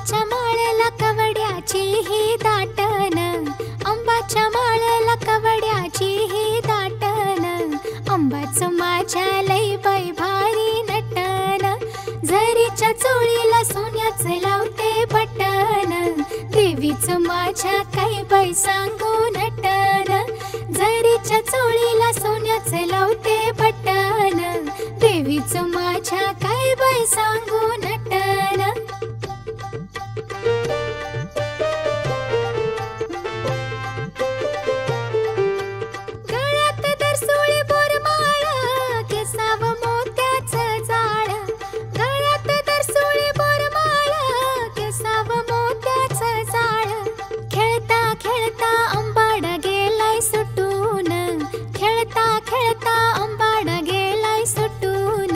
आंबाच्या माळ्याला कवड्याची ही दाटन, आंबाच्या माळ्याला कवड्याची ही दाटन, आंबाचं माझ्या लई बाई भारी नटन, झरीच्या चोळीला सोन्याचं लावते बटन, देवीचं माझ्या काही बाई सांगू नटन, झरीच्या चोळीला सोन्याचं लावते बटन, देवीचं माझ्या काही बाई सांगू नटन। गळ्यात दरसुळी बोरमाळ, केसाव मोत्याचं जाळ, गळ्यात दरसुळी बोरमाळ, केसाव मोत्याचं जाळ, खेळता खेळता आंबाड गेलाय सुटून, खेळता खेळता आंबाड गेलाय सुटून,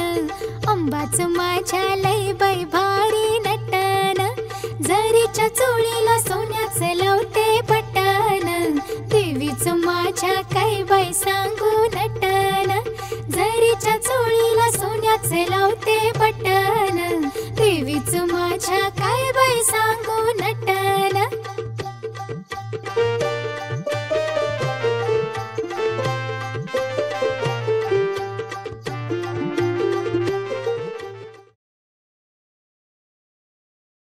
आंबाचं माझ्या लई बाई भारी नटन, झरीच्या चोळीला सोन्याचं लावते बटन, देवीचं माझ्या काही बाई सांगू